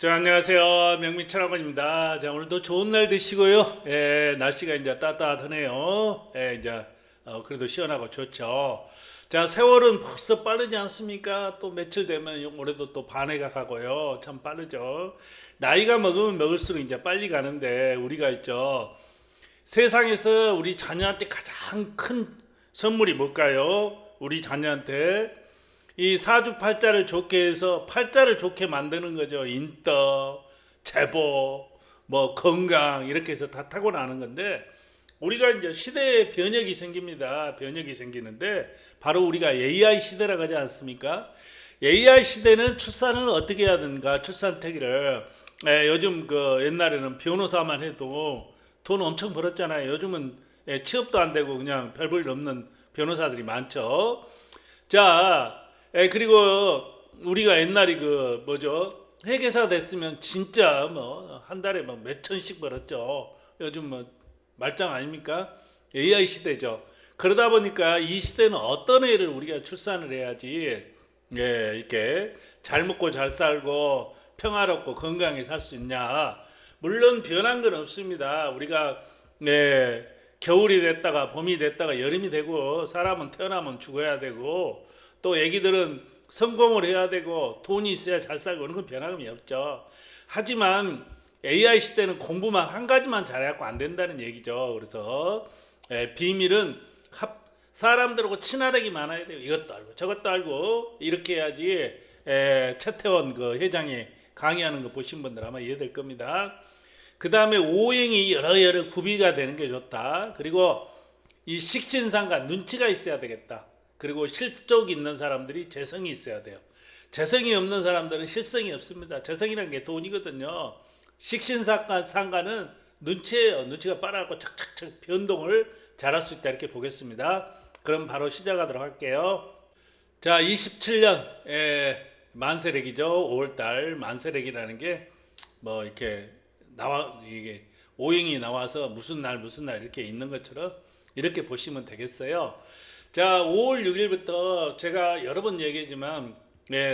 자, 안녕하세요. 명민철학원입니다. 자, 오늘도 좋은 날 되시고요. 날씨가 이제 따뜻하네요. 이제 그래도 시원하고 좋죠. 자, 세월은 벌써 빠르지 않습니까? 또 며칠 되면 올해도 또 반해가 가고요. 참 빠르죠. 나이가 먹으면 먹을수록 이제 빨리 가는데 우리가 있죠. 세상에서 우리 자녀한테 가장 큰 선물이 뭘까요? 우리 자녀한테 이 사주팔자를 좋게 해서 팔자를 좋게 만드는 거죠. 인덕, 재보, 뭐 건강 이렇게 해서 다 타고나는 건데 우리가 이제 시대에 변혁이 생깁니다. 변혁이 생기는데 바로 우리가 AI 시대라고 하지 않습니까? AI 시대는 출산을 어떻게 해야 되는가? 출산 태기를 요즘 그 옛날에는 변호사만 해도 돈 엄청 벌었잖아요. 요즘은 취업도 안 되고 그냥 별 볼 일 없는 변호사들이 많죠. 자, 그리고 우리가 옛날에 그 뭐죠? 회계사 됐으면 진짜 뭐 한 달에 뭐 몇 천씩 벌었죠. 요즘 뭐 말짱 아닙니까? AI 시대죠. 그러다 보니까 이 시대는 어떤 애를 우리가 출산을 해야지 이렇게 잘 먹고 잘 살고 평화롭고 건강하게 살 수 있냐? 물론 변한 건 없습니다. 우리가 겨울이 됐다가 봄이 됐다가 여름이 되고 사람은 태어나면 죽어야 되고 또 애기들은 성공을 해야 되고 돈이 있어야 잘 살고 그런 건 변함이 없죠. 하지만 AI 시대는 공부만 한 가지만 잘해갖고 안 된다는 얘기죠. 그래서 비밀은 사람들하고 친화력이 많아야 돼요. 이것도 알고 저것도 알고 이렇게 해야지. 최태원 그 회장이 강의하는 거 보신 분들 아마 이해될 겁니다. 그 다음에 오행이 여러 구비가 되는 게 좋다. 그리고 이 식신상가 눈치가 있어야 되겠다. 그리고 실적 있는 사람들이 재성이 있어야 돼요. 재성이 없는 사람들은 실성이 없습니다. 재성이라는 게 돈이거든요. 식신상가는 눈치예요. 눈치가 빠르고 착착착 변동을 잘할 수 있다 이렇게 보겠습니다. 그럼 바로 시작하도록 할게요. 자, 27년 만세력이죠. 5월달 만세력이라는 게 뭐 이렇게 이게 오행이 나와서 무슨 날 이렇게 있는 것처럼 이렇게 보시면 되겠어요. 자, 5월 6일부터 제가 여러 번 얘기했지만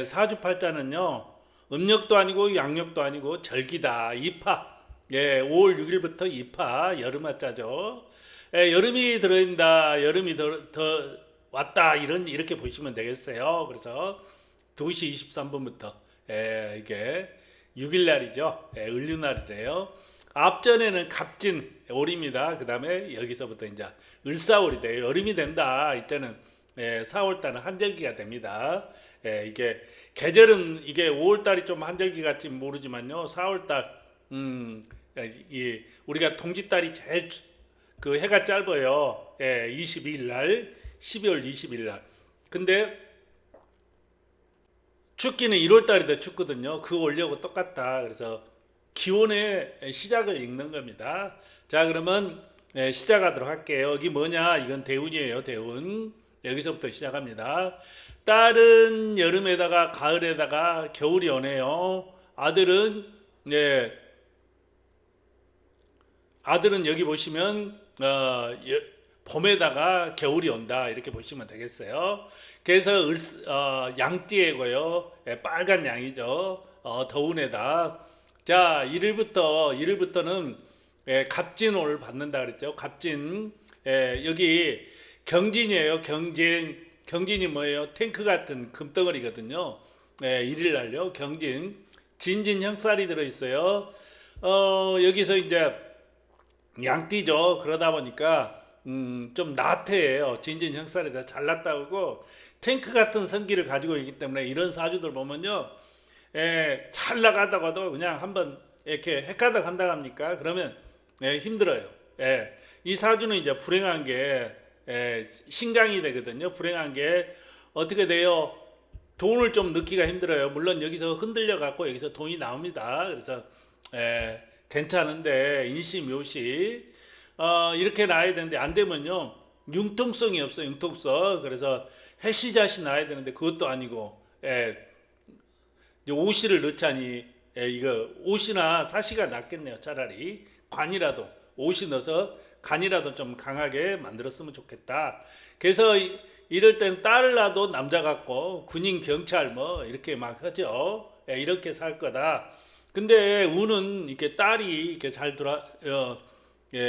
사주팔자는요 음력도 아니고 양력도 아니고 절기다. 이파. 5월 6일부터 이파 여름화자죠. 여름이 들어온다. 여름이 더 왔다. 이렇게 보시면 되겠어요. 그래서 2시 23분부터 이게 6일 날이죠. 을류날이래요. 앞전에는 갑진 올입니다. 그 다음에 여기서부터 이제 을사월이 돼요. 여름이 된다. 이때는 4월달은 한절기가 됩니다. 이게 계절은 이게 5월달이 좀 한절기 같지 모르지만요. 4월달 우리가 동짓달이 제일 그 해가 짧아요. 22일 날 12월 20일 날. 근데 춥기는 1월 달이 더 춥거든요. 그 원리하고 똑같다. 그래서 기온의 시작을 읽는 겁니다. 자, 그러면 시작하도록 할게요. 여기 뭐냐? 이건 대운이에요. 대운. 여기서부터 시작합니다. 딸은 여름에다가 가을에다가 겨울이 오네요. 아들은 여기 보시면 봄에다가 겨울이 온다 이렇게 보시면 되겠어요. 그래서 양띠이고요. 빨간 양이죠. 더운에다. 자, 1일부터는 갑진을 받는다 그랬죠. 갑진. 여기 경진이에요. 경진이 뭐예요? 탱크 같은 금덩어리거든요. 1일 날요. 경진. 진진 형살이 들어있어요. 여기서 이제 양띠죠. 그러다 보니까 좀 나태해요. 진진 형살이 다 잘났다고 탱크 같은 성기를 가지고 있기 때문에 이런 사주들 보면요. 잘 나가다가도 그냥 한번 이렇게 헷가닥 한다 합니까? 그러면 힘들어요. 이 사주는 이제 불행한 게 신강이 되거든요. 불행한 게 어떻게 돼요? 돈을 좀 넣기가 힘들어요. 물론 여기서 흔들려 갖고 여기서 돈이 나옵니다. 그래서 괜찮은데 인시묘시 이렇게 나야 되는데 안 되면요 융통성이 없어. 융통성. 그래서 해시자시 나야 되는데 그것도 아니고 오시를 넣자니 이거 오시나 사시가 낫겠네요. 차라리 관이라도 오시 넣어서 간이라도 좀 강하게 만들었으면 좋겠다. 그래서 이럴 때는 딸을 낳아도 남자 같고 군인 경찰 뭐 이렇게 막 하죠. 이렇게 살 거다. 근데 운은 이렇게 딸이 이렇게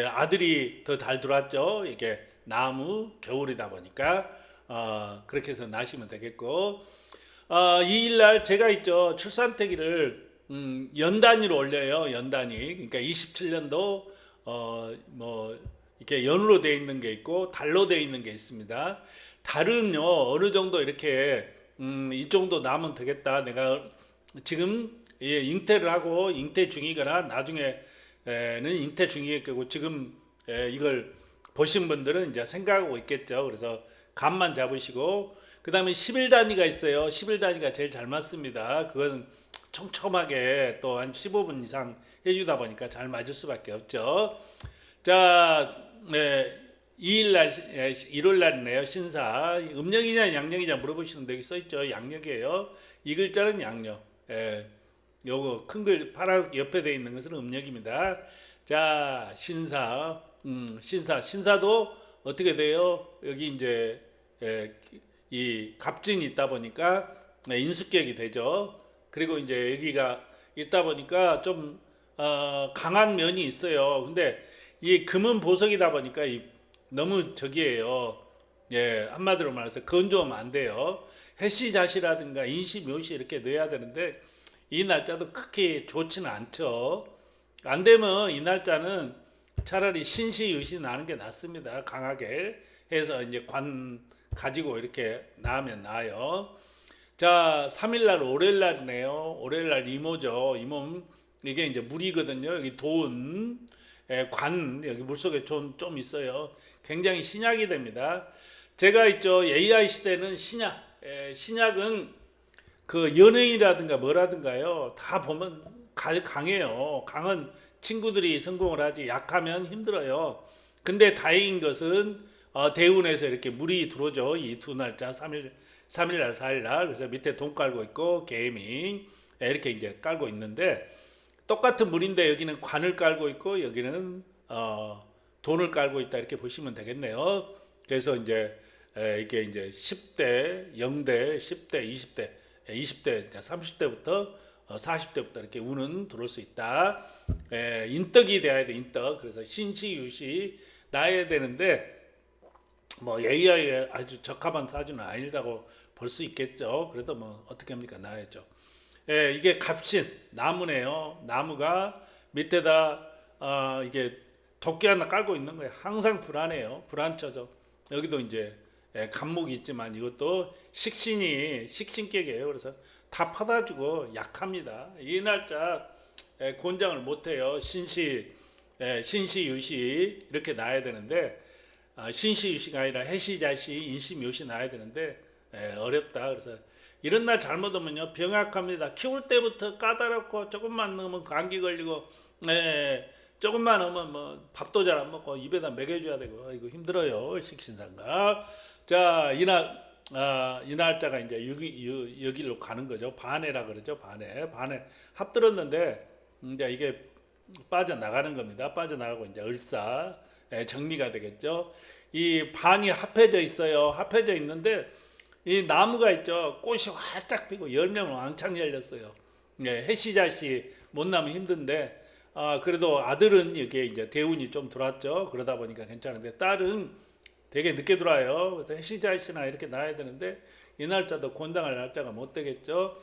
아들이 더 잘 들어왔죠. 이게 나무 겨울이다 보니까 그렇게 해서 나시면 되겠고, 이 일날 제가 있죠 출산태기를 연 단위로 올려요. 연 단위. 그러니까 27년도 뭐 이렇게 연으로 돼 있는 게 있고 달로 돼 있는 게 있습니다. 달은요 어느 정도 이렇게 이 정도 나면 되겠다. 내가 지금 잉태를 하고 잉태 중이거나 나중에는 잉태 중일 거고 지금 이걸 보신 분들은 이제 생각하고 있겠죠. 그래서 감만 잡으시고 그 다음에 10일 단위가 있어요. 10일 단위가 제일 잘 맞습니다. 그건 촘촘하게 또 한 15분 이상 해주다 보니까 잘 맞을 수밖에 없죠. 자, 2일날 1월날이네요. 신사 음력이냐 양력이냐 물어보시는데 여기 써있죠. 양력이에요. 이 글자는 양력. 요거 큰 글 파란 옆에 돼 있는 것은 음력입니다. 자, 신사도 어떻게 돼요? 여기 이제 이 갑진이 있다 보니까 인수격이 되죠. 그리고 이제 여기가 있다 보니까 좀 강한 면이 있어요. 근데 이 금은 보석이다 보니까 너무 저기예요. 한마디로 말해서 건조하면 안 돼요. 해시자시라든가 인시묘시 이렇게 넣어야 되는데 이 날짜도 그렇게 좋지는 않죠. 안 되면 이 날짜는 차라리 신시유시 나는 게 낫습니다. 강하게 해서 이제 관 가지고 이렇게 나면 나요. 자, 3일날 월요일날이네요. 월요일날 이모죠. 이모 이게 이제 물이거든요. 여기 돈, 관 여기 물속에 좀 있어요. 굉장히 신약이 됩니다. 제가 있죠. AI 시대는 신약은 그 연예인이라든가 뭐라든가요. 다 보면 강해요. 강한 친구들이 성공을 하지 약하면 힘들어요. 근데 다행인 것은 대운에서 이렇게 물이 들어오죠. 이 두 날짜 3일날 4일날 그래서 밑에 돈 깔고 있고 개미 이렇게 이제 깔고 있는데 똑같은 물인데 여기는 관을 깔고 있고 여기는 돈을 깔고 있다 이렇게 보시면 되겠네요. 그래서 이제 이게 이제 10대, 0대, 10대, 20대, 20대, 30대부터 40대부터 이렇게 운은 들어올 수 있다. 인덕이 돼야 돼, 인덕. 그래서 신시유시 나야 되는데 뭐 AI에 아주 적합한 사주는 아니라고 볼 수 있겠죠. 그래도 뭐 어떻게 합니까? 나야죠. 이게 갑신 나무네요. 나무가 밑에다 이게 도끼 하나 깔고 있는 거예요. 항상 불안해요. 불안처죠. 여기도 이제 간목이 있지만 이것도 식신격이에요. 그래서 다 받아주고 약합니다. 이 날짜 권장을 못해요. 신시유시 이렇게 나야 되는데 신시유시가 아니라 해시자시 인시묘시 나야 되는데 어렵다. 그래서 이런 날 잘못 오면요 병약합니다. 키울 때부터 까다롭고 조금만 넣으면 감기 걸리고 조금만 오면 뭐 밥도 잘 안 먹고 입에다 먹여줘야 되고 이거 힘들어요. 식신상가. 자, 이 날짜가 이제 여기로 가는 거죠. 반해라 그러죠. 반해 합들었는데 이제 이게 빠져나가는 겁니다. 빠져나가고 이제 을사 정리가 되겠죠. 이 반이 합해져 있어요. 합해져 있는데 이 나무가 있죠. 꽃이 활짝 피고 열매는 왕창 열렸어요. 해시자시 못 나면 힘든데 그래도 아들은 여기에 이제 대운이 좀 들어왔죠. 그러다 보니까 괜찮은데 딸은 되게 늦게 들어와요. 그래서 해시자시나 이렇게 나야 되는데 이 날짜도 권장할 날짜가 못 되겠죠.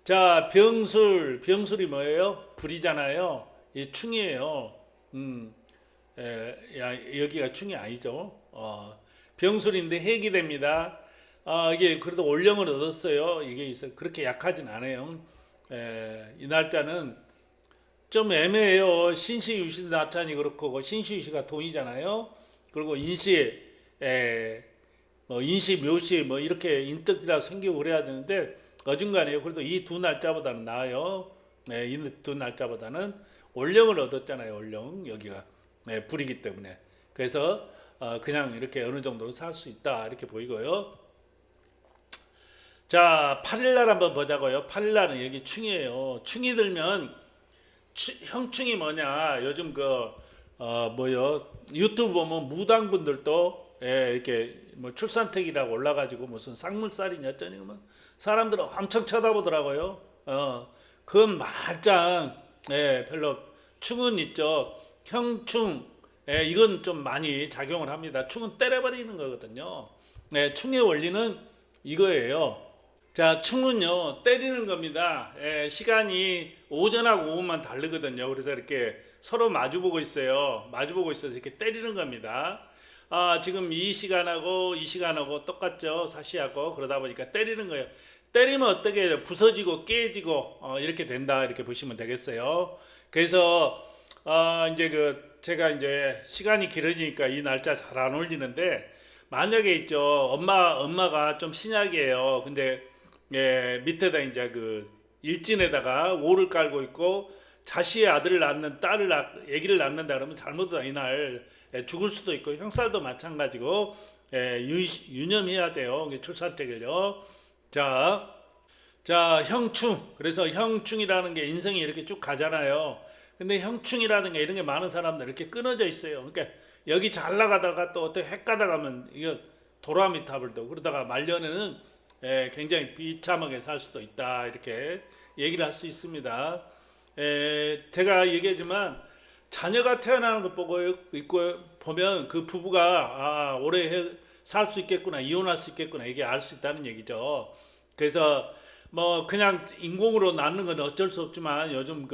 자, 병술이 뭐예요? 불이잖아요. 이 충이에요. 여기가 충이 아니죠. 병술인데 해기 됩니다. 이게 그래도 올령을 얻었어요. 이게 있어요. 그렇게 약하진 않아요. 이 날짜는 좀 애매해요. 신시유시 나찬이 그렇고 신시유시가 돈이잖아요. 그리고 인시묘시 뭐 이렇게 인덕이라 생기고 그래야 되는데 어중간해요. 그래도 이 두 날짜보다는 나아요. 이 두 날짜보다는 올령을 얻었잖아요. 올령 여기가 불이기 때문에 그래서 그냥 이렇게 어느 정도는 살 수 있다 이렇게 보이고요. 자, 8일날 한번 보자고요. 8일날은 여기 충이에요. 충이 들면 형충이 뭐냐? 요즘 유튜브 보면 무당분들도 이렇게 뭐 출산택이라고 올라가지고 무슨 쌍물살이냐 어쩌니 뭐 사람들은 엄청 쳐다보더라고요. 그건 말짱 별로 충은 있죠. 형충 이건 좀 많이 작용을 합니다. 충은 때려버리는 거거든요. 충의 원리는 이거예요. 자, 충은요 때리는 겁니다. 시간이 오전하고 오후만 다르거든요. 그래서 이렇게 서로 마주보고 있어요. 마주보고 있어서 이렇게 때리는 겁니다. 지금 이 시간하고 이 시간하고 똑같죠. 사시하고 그러다 보니까 때리는 거예요. 때리면 어떻게 해요? 부서지고 깨지고 이렇게 된다 이렇게 보시면 되겠어요. 그래서 이제 제가 이제 시간이 길어지니까 이 날짜 잘 안 올리는데 만약에 있죠. 엄마가 좀 신약이에요. 근데 밑에다 이제 일진에다가 오를 깔고 있고 자식의 아들을 낳는 아기를 낳는다 그러면 잘못하다 이날 죽을 수도 있고 형살도 마찬가지고 유념해야 돼요. 출산책을요. 자, 형충. 그래서 형충이라는 게 인생이 이렇게 쭉 가잖아요. 근데 형충이라는 게 이런 게 많은 사람들 이렇게 끊어져 있어요. 그러니까 여기 잘 나가다가 또 어떻게 헷가다 가면 이거 도라미탑을 그러다가 말년에는 굉장히 비참하게 살 수도 있다. 이렇게 얘기를 할 수 있습니다. 제가 얘기하지만 자녀가 태어나는 것 보고 있고 보면 그 부부가 오래 살 수 있겠구나, 이혼할 수 있겠구나 이게 알 수 있다는 얘기죠. 그래서 뭐 그냥 인공으로 낳는 건 어쩔 수 없지만 요즘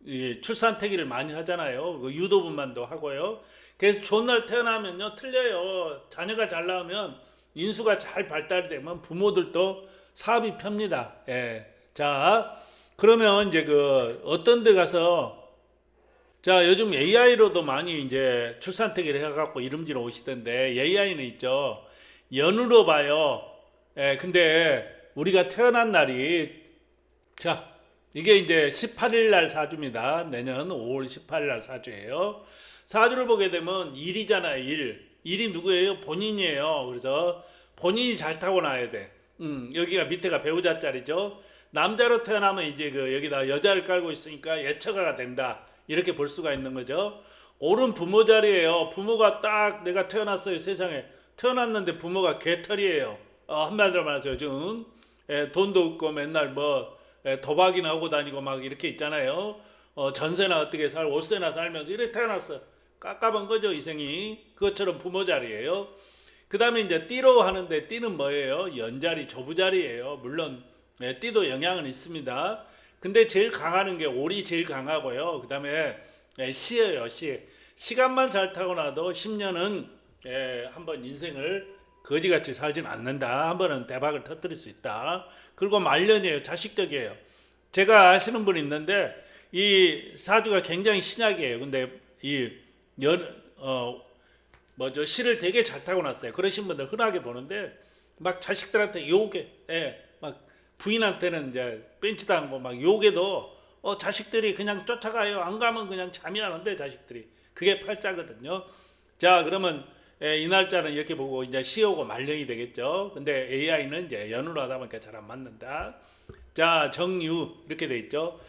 이 출산태기를 많이 하잖아요. 유도분만도 하고요. 그래서 좋은 날 태어나면요 틀려요. 자녀가 잘 나오면 인수가 잘 발달이 되면 부모들도 사업이 펴니다. 자, 그러면 이제 어떤 데 가서 자, 요즘 AI로도 많이 이제 출산태기를 해갖고 이름지로 오시던데 AI는 있죠. 연으로 봐요. 근데 우리가 태어난 날이 자, 이게 이제 18일 날 사주입니다. 내년 5월 18일 날 사주예요. 사주를 보게 되면 일이잖아요, 일. 일이 누구예요? 본인이에요. 그래서 본인이 잘 타고나야 돼. 여기가 밑에가 배우자 자리죠. 남자로 태어나면 이제 여기다 여자를 깔고 있으니까 예처가가 된다. 이렇게 볼 수가 있는 거죠. 옳은 부모 자리예요. 부모가 딱 내가 태어났어요, 세상에. 태어났는데 부모가 개털이에요. 한마디로 말해서 요즘 돈도 없고 맨날 도박이나 하고 다니고 막 이렇게 있잖아요. 전세나 어떻게 월세나 살면서 이렇게 태어났어. 깝깝한 거죠, 이생이. 그것처럼 부모 자리예요. 그 다음에 이제 띠로 하는데 띠는 뭐예요? 연자리, 조부자리예요. 물론 띠도 영향은 있습니다. 근데 제일 강하는 게 올이 제일 강하고요. 그 다음에 시예요, 시. 시간만 잘 타고나도 10년은 한번 인생을 거지같이 살진 않는다. 한 번은 대박을 터뜨릴 수 있다. 그리고 말년이에요. 자식적이에요. 제가 아시는 분이 있는데 이 사주가 굉장히 신약이에요. 근데 시를 되게 잘 타고났어요. 그러신 분들 흔하게 보는데 막 자식들한테 욕해. 막 부인한테는 이제 뺀치당하고 막 욕해도 자식들이 그냥 쫓아가요. 안 가면 그냥 잠이 안 온대 자식들이. 그게 팔자거든요. 자, 그러면 이 날짜는 이렇게 보고 이제 시오고 말년이 되겠죠. 근데 AI는 이제 연으로 하다 보니까 잘 안 맞는다. 자, 정유 이렇게 돼 있죠.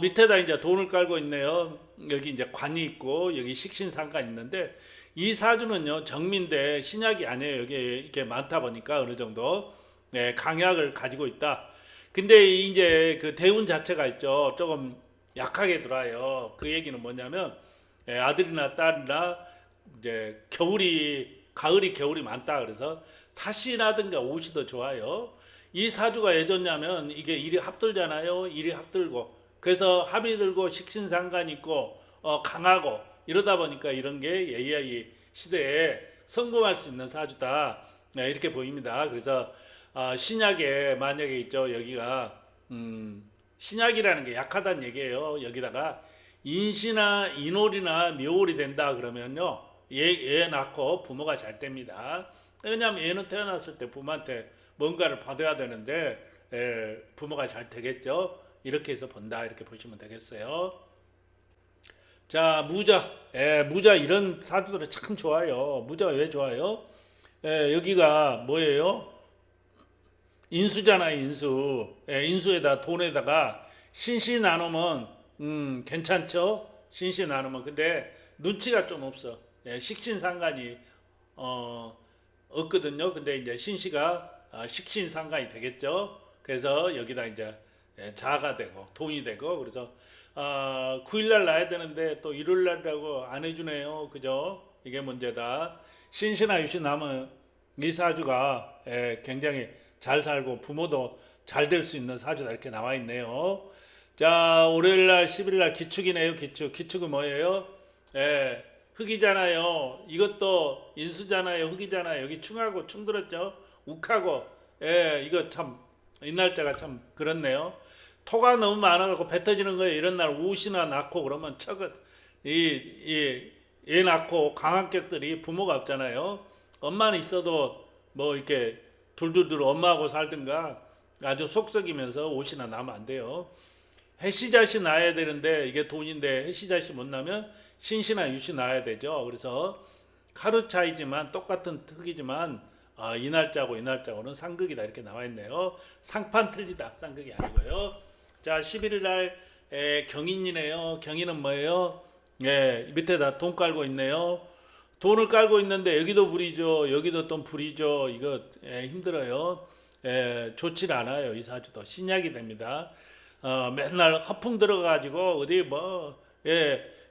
밑에다 이제 돈을 깔고 있네요. 여기 이제 관이 있고 여기 식신상관 있는데 이 사주는요 정민데 신약이 아니에요. 여기 이렇게 많다 보니까 어느 정도 강약을 가지고 있다. 근데 이제 대운 자체가 있죠. 조금 약하게 들어와요. 그 얘기는 뭐냐면 아들이나 딸이나 이제 가을이 겨울이 많다. 그래서 사시라든가 옷이 더 좋아요. 이 사주가 왜 좋냐면 이게 일이 합들잖아요. 일이 합들고 그래서 합이 들고 식신상관 있고 강하고 이러다 보니까 이런 게 AI 시대에 성공할 수 있는 사주다. 이렇게 보입니다. 그래서 신약에 만약에 있죠. 여기가 신약이라는 게 약하다는 얘기예요. 여기다가 인시나 인월이나 묘월이 된다 그러면요. 얘 낳고 부모가 잘 됩니다. 왜냐하면 얘는 태어났을 때 부모한테 뭔가를 받아야 되는데 부모가 잘 되겠죠. 이렇게 해서 본다. 이렇게 보시면 되겠어요. 자, 무자 이런 사주들이 참 좋아요. 무자가 왜 좋아요? 여기가 뭐예요? 인수잖아요, 인수. 인수에다 돈에다가 신시 나누면 괜찮죠? 신시 나누면 근데 눈치가 좀 없어. 식신상관이 없거든요. 근데 이제 신시가 식신상관이 되겠죠. 그래서 여기다 이제 자가 되고 돈이 되고 그래서 9일날 나야 되는데 또 일요일날이라고 안 해주네요. 그죠? 이게 문제다. 신신아 유신 남은 이 사주가 굉장히 잘 살고 부모도 잘 될 수 있는 사주다 이렇게 나와 있네요. 자, 월요일날 10일날 기축이네요. 기축은 뭐예요? 흑이잖아요. 이것도 인수잖아요. 흑이잖아요. 여기 충하고 충 들었죠? 욱하고 이거 참 이 날짜가 참 그렇네요. 토가 너무 많아갖고 배 터지는 거예요. 이런 날 옷이나 낳고 그러면 척은 애 낳고 강한 격들이 부모가 없잖아요. 엄마는 있어도 뭐 이렇게 둘둘둘 엄마하고 살든가 아주 속썩이면서 옷이나 나면 안 돼요. 해시자시 낳아야 되는데 이게 돈인데 해시자시 못 낳으면 신시나 유시 낳아야 되죠. 그래서 하루 차이지만 똑같은 특이지만 이 날짜고 이 날짜고는 상극이다 이렇게 나와 있네요. 상판 틀리다 상극이 아니고요. 자 11일 날 경인이네요. 경인은 뭐예요? 밑에다 돈 깔고 있네요. 돈을 깔고 있는데 여기도 불이죠. 여기도 또 불이죠. 이거 힘들어요. 좋지 않아요. 이 사주도 신약이 됩니다. 맨날 허풍 들어가지고 어디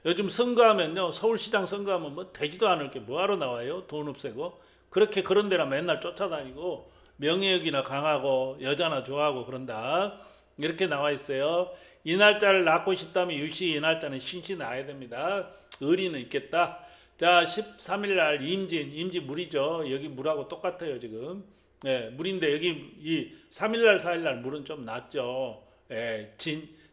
요즘 선거하면요 서울시장 선거하면 뭐 되지도 않을 게 뭐하러 나와요. 돈 없애고 그렇게 그런 데나 맨날 쫓아다니고 명예욕이나 강하고 여자나 좋아하고 그런다 이렇게 나와 있어요. 이 날짜를 낳고 싶다면 유시 이 날짜는 신시 나야 됩니다. 의리는 있겠다. 자 13일 날 임진 물이죠. 여기 물하고 똑같아요 지금. 물인데 여기 이 3일 날 4일 날 물은 좀 낮죠.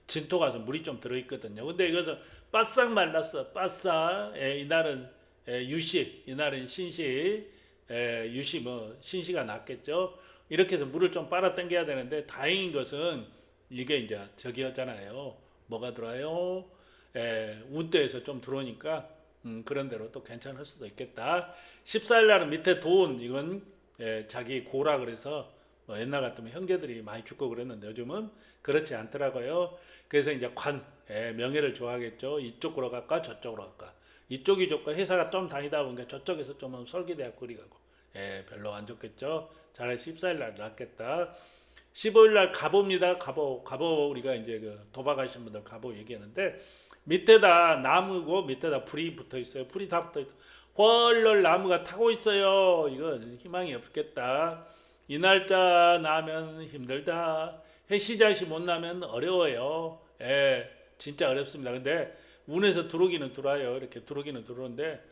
진토 가서 물이 좀 들어있거든요. 근데 이것은 바싹 말랐어. 바싹. 이날은 유시, 이날은 신시, 유시 뭐 신시가 낫겠죠. 이렇게 해서 물을 좀 빨아 당겨야 되는데 다행인 것은 이게 이제 저기였잖아요. 뭐가 들어와요? 운대에서 좀 들어오니까 그런 대로 또 괜찮을 수도 있겠다. 14일 날은 밑에 돈 이건 자기 고라 그래서 뭐 옛날 같으면 형제들이 많이 죽고 그랬는데 요즘은 그렇지 않더라고요. 그래서 이제 명예를 좋아하겠죠. 이쪽으로 갈까 저쪽으로 갈까. 이쪽이 좋고 회사가 좀 다니다 보니까 저쪽에서 좀 설계대학 거리 가고 별로 안 좋겠죠. 차라리 14일 날 낫겠다. 15일 날 가보입니다. 가보 우리가 이제 그 도박하신 분들 가보 얘기하는데 밑에다 나무고 밑에다 불이 붙어 있어요. 불이 다 붙어 있어. 헐렁 나무가 타고 있어요. 이거 희망이 없겠다. 이 날짜 나면 힘들다. 해시자시 못 나면 어려워요. 진짜 어렵습니다. 근데 운에서 들어오기는 들어와요. 이렇게 들어오기는 들어오는데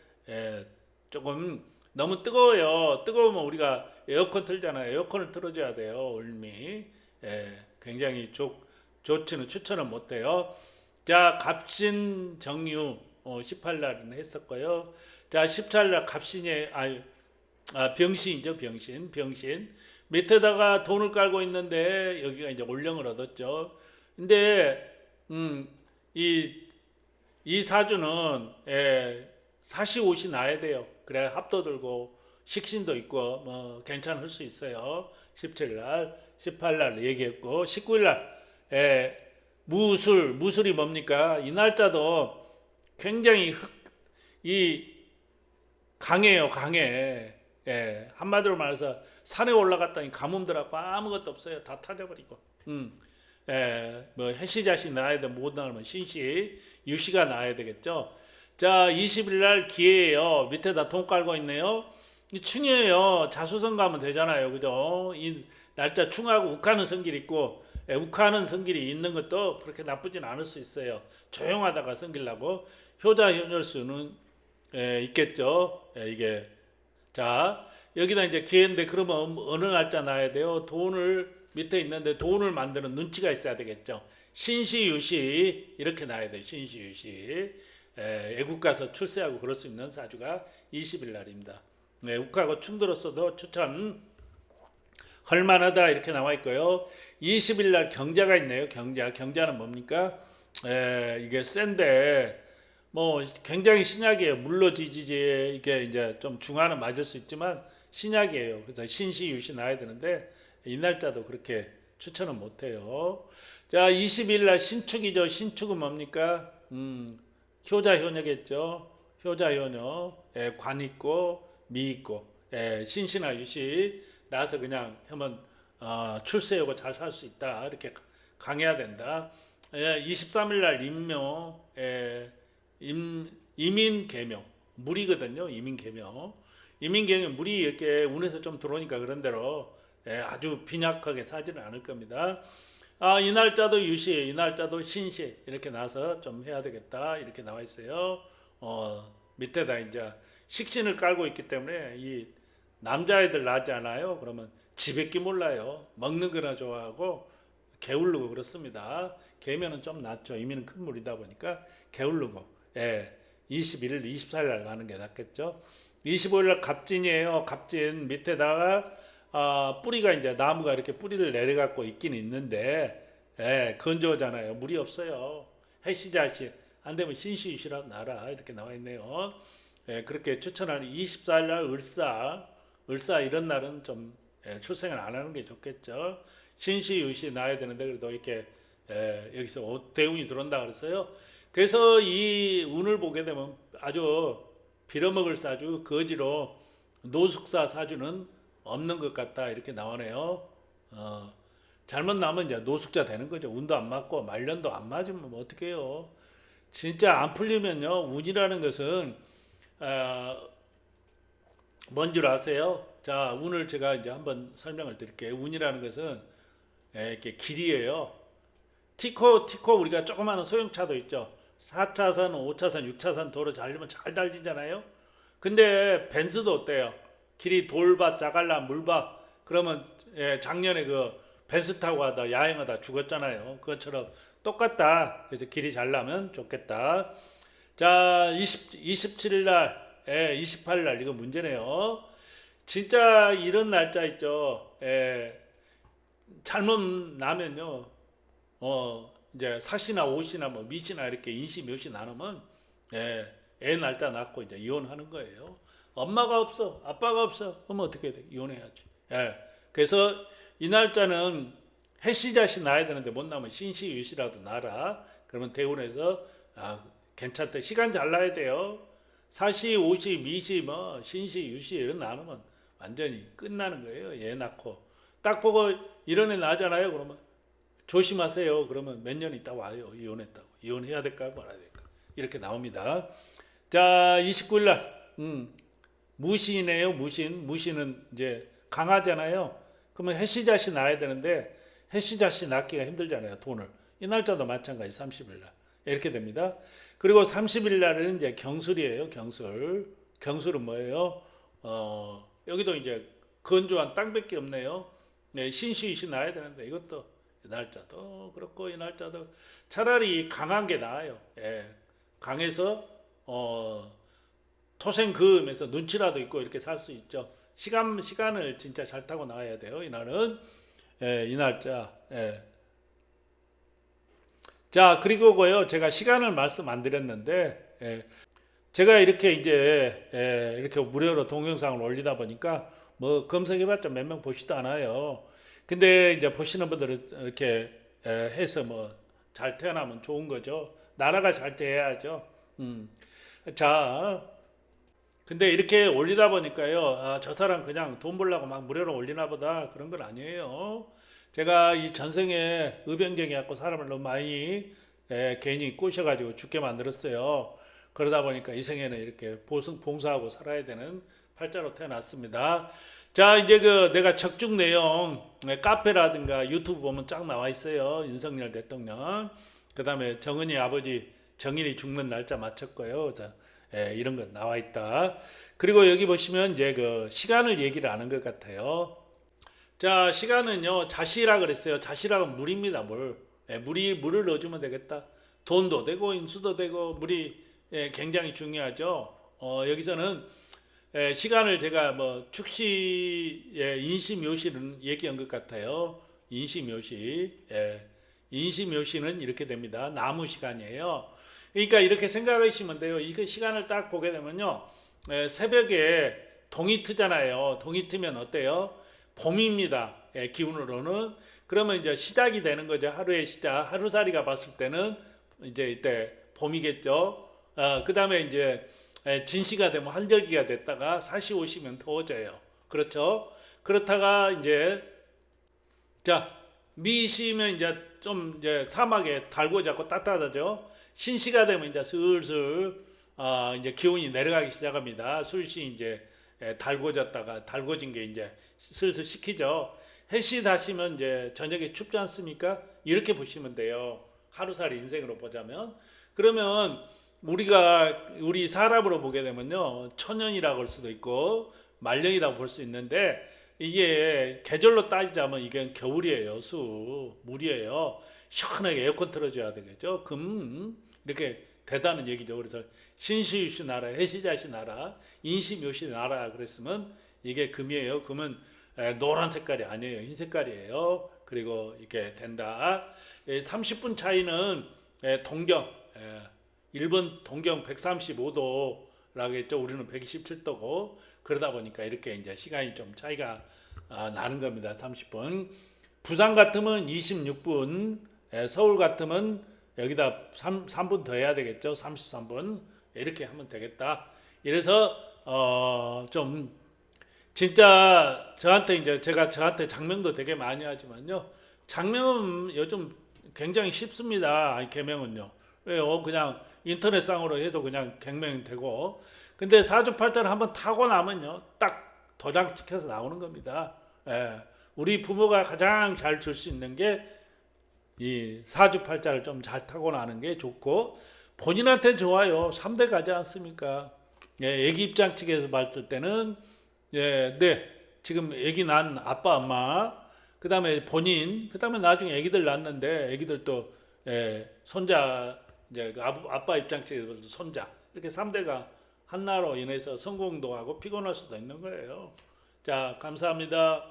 조금 너무 뜨거워요. 뜨거우면 우리가 에어컨 틀잖아요. 에어컨을 틀어줘야 돼요. 을미. 굉장히 좋지는 추천은 못해요. 자 갑신 정유 18날은 했었고요. 자 14날 갑신의 병신이죠. 병신 밑에다가 돈을 깔고 있는데 여기가 이제 올령을 얻었죠. 근데 이 사주는 사시옷이 나야 돼요. 그래 합도 들고 식신도 있고 뭐 괜찮을 수 있어요. 17날 18날 얘기했고 19일날 무술이 뭡니까? 이 날짜도 굉장히 강해요. 강해. 한마디로 말해서 산에 올라갔더니 가뭄들하고 아무것도 없어요. 다 타져버리고. 뭐 해시자시 나야 돼. 못 나오면 신시, 유시가 나야 되겠죠. 자, 20일 날 기회예요. 밑에다 돈 깔고 있네요. 이 충이에요. 자수성 가면 되잖아요. 그죠? 이 날짜 충하고 욱하는 성질이 있고 욱하는 성질이 있는 것도 그렇게 나쁘진 않을 수 있어요. 조용하다가 성질나고 효자 효녀수는 있겠죠. 이게 자 여기다 이제 기회인데 그러면 어느 날짜 나야 돼요? 돈을 밑에 있는데 돈을 만드는 눈치가 있어야 되겠죠. 신시유시 이렇게 나야 돼요. 신시유시 애국 가서 출세하고 그럴 수 있는 사주가 20일 날입니다. 욱하고 충들었어도 추천 할만하다 이렇게 나와 있고요. 20일 날 경자가 있네요. 경자는 뭡니까? 이게 센데 뭐 굉장히 신약이에요. 물러지지지 이게 이제 좀 중화는 맞을 수 있지만 신약이에요. 그래서 신시유시 나야 되는데 이 날짜도 그렇게 추천은 못해요. 자 20일 날 신축이죠. 신축은 뭡니까? 효자 효녀겠죠. 효자 효녀 관 있고 미 있고 신시나 유시 나서 그냥 하면 출세하고 잘 살 수 있다 이렇게 강해야 된다. 23일 날 임명, 이민 개명 무리거든요. 이민 개명. 이민 개명 물이 이렇게 운에서 좀 들어오니까 그런 대로 아주 빈약하게 사지는 않을 겁니다. 이 날짜도 유시, 이 날짜도 신시 이렇게 나서 좀 해야 되겠다 이렇게 나와 있어요. 밑에다 이제 식신을 깔고 있기 때문에 이 남자애들 나지 않아요. 그러면 지뱉기 몰라요. 먹는 거나 좋아하고 게으르고 그렇습니다. 개면은 좀 낫죠. 이민은 큰 물이다 보니까 게으르고 21일, 24일 날 가는 게 낫겠죠. 25일 날 갑진이에요. 갑진 밑에다가 뿌리가 이제 나무가 이렇게 뿌리를 내려갖고 있긴 있는데 건조하잖아요. 물이 없어요. 해시자시 안 되면 신시유시라도 나라 이렇게 나와 있네요. 그렇게 추천하는 24일 날 을사 이런 날은 좀 출생을 안 하는 게 좋겠죠. 신시유시 나야 되는데 그래도 이렇게 여기서 대운이 들어온다 그랬어요. 그래서 이 운을 보게 되면 아주 빌어먹을 사주 거지로 노숙사 사주는 없는 것 같다 이렇게 나오네요. 잘못 나면 이제 노숙자 되는 거죠. 운도 안 맞고 말년도 안 맞으면 뭐 어떻게 해요. 진짜 안 풀리면요. 운이라는 것은 뭔 줄 아세요? 자, 운을 제가 이제 한번 설명을 드릴게요. 운이라는 것은 이렇게 길이에요. 티코 우리가 조그마한 소형차도 있죠. 4차선, 5차선, 6차선 도로 달리면 잘 달리잖아요. 근데 벤츠도 어때요? 길이 돌밭, 자갈라, 물밭 그러면 작년에 그 벤츠 타고 가다 야행하다 죽었잖아요. 그것처럼 똑같다. 그래서 길이 잘 나면 좋겠다. 자, 27일 날, 28일 날 이거 문제네요. 진짜 이런 날짜 있죠. 잘못 나면요. 이제 사시나 옷이나 뭐 미시나 이렇게 인시 묘시 나누면 애 날짜 낳고 이제 이혼하는 거예요. 엄마가 없어, 아빠가 없어, 그러면 어떻게 돼? 이혼해야지. 그래서 이 날짜는 해시자시 나야 되는데 못 나면 신시유시라도 나라. 그러면 대운에서 괜찮다. 시간 잘 나야 돼요. 사시, 오시, 미시, 뭐 신시, 유시 이런 나누면 완전히 끝나는 거예요. 애 낳고 딱 보고 이런 애 나잖아요. 그러면 조심하세요. 그러면 몇 년 있다 와요. 이혼했다고. 이혼해야 될까 말아야 될까. 이렇게 나옵니다. 자, 29일 날 무신이네요. 무신은 이제 강하잖아요. 그러면 해시자시 나야 되는데 해시자시 낳기가 힘들잖아요. 돈을. 이 날짜도 마찬가지 30일 날. 이렇게 됩니다. 그리고 30일 날은 이제 경술이에요. 경술은 뭐예요? 여기도 이제 건조한 땅밖에 없네요. 신시이시 나야 되는데 이것도 이 날짜도 그렇고 이 날짜도 차라리 강한 게 나아요. 강해서 토생금에서 눈치라도 있고 이렇게 살 수 있죠. 시간을 진짜 잘 타고 나와야 돼요. 이날은 이 날짜. 자, 그리고요 제가 시간을 말씀 안 드렸는데 제가 이렇게 이제 이렇게 무료로 동영상을 올리다 보니까 뭐 검색해봤자 몇 명 보시도 않아요. 근데 이제 보시는 분들은 이렇게 해서 뭐 잘 태어나면 좋은 거죠. 나라가 잘 돼야죠. 자, 근데 이렇게 올리다 보니까요, 저 사람 그냥 돈 벌려고 막 무료로 올리나 보다 그런 건 아니에요. 제가 이 전생에 의병쟁이 갖고 사람을 너무 많이 괜히 꼬셔가지고 죽게 만들었어요. 그러다 보니까 이 생에는 이렇게 봉사하고 살아야 되는 팔자로 태어났습니다. 자, 이제 그 내가 적중 내용 카페라든가 유튜브 보면 쫙 나와 있어요. 윤석열 대통령. 그 다음에 정은이 아버지 정인이 죽는 날짜 맞췄고요. 자, 이런 거 나와 있다. 그리고 여기 보시면 이제 그 시간을 얘기를 하는 것 같아요. 자, 시간은요, 자시라 그랬어요. 자시라는 물입니다, 물. 물을 넣어주면 되겠다. 돈도 되고, 인수도 되고, 물이 굉장히 중요하죠. 여기서는 시간을 제가 뭐 축시, 인시묘시는 얘기한 것 같아요. 인시묘시. 인시묘시는 이렇게 됩니다. 나무 시간이에요. 그러니까 이렇게 생각하시면 돼요. 이 시간을 딱 보게 되면요. 새벽에 동이 트잖아요. 동이 트면 어때요? 봄입니다. 기운으로는. 그러면 이제 시작이 되는 거죠. 하루의 시작. 하루살이가 봤을 때는 이제 이때 봄이겠죠. 그 다음에 이제 진시가 되면 한절기가 됐다가 사시 오시면 더워져요. 그렇죠. 그렇다가 이제 자, 미시면 이제 좀 이제 사막에 달고 잡고 따뜻하죠. 신시가 되면 이제 슬슬 이제 기온이 내려가기 시작합니다. 술시 이제 달궈졌다가 달궈진 게 이제 슬슬 식히죠. 해시 다시면 이제 저녁에 춥지 않습니까? 이렇게 보시면 돼요. 하루살이 인생으로 보자면. 그러면 우리 사람으로 보게 되면요, 천년이라고 할 수도 있고 말년이라고 볼 수 있는데, 이게 계절로 따지자면 이게 겨울이에요. 물이에요. 시원하게 에어컨 틀어줘야 되겠죠. 이렇게 되다는 얘기죠. 그래서 신시유시 나라, 해시자시 나라, 인시묘시 나라 그랬으면 이게 금이에요. 금은 노란 색깔이 아니에요. 흰 색깔이에요. 그리고 이렇게 된다. 30분 차이는 동경, 일본 동경 135도라고 했죠. 우리는 127도고, 그러다 보니까 이렇게 이제 시간이 좀 차이가 나는 겁니다. 30분. 부산 같으면 26분, 서울 같으면 여기다 3분 더 해야 되겠죠. 33분. 이렇게 하면 되겠다. 이래서 좀 진짜 제가 저한테 장명도 되게 많이 하지만요. 장명은 요즘 굉장히 쉽습니다. 개명은요. 왜요? 그냥 인터넷상으로 해도 그냥 갱명이 되고. 근데 사주팔자를 한번 타고 나면요, 딱 도장 찍혀서 나오는 겁니다. 우리 부모가 가장 잘 줄 수 있는 게 이 사주팔자를 좀 잘 타고 나는 게 좋고, 본인한테 좋아요. 3대 가지 않습니까? 애기 입장 측에서 봤을 때는 지금 애기 난 아빠 엄마, 그 다음에 본인, 그 다음에 나중에 애기들 낳는데 애기들도 손자, 이제 아빠 입장 측에서 손자, 이렇게 3대가 한나로 인해서 성공도 하고 피곤할 수도 있는 거예요. 자, 감사합니다.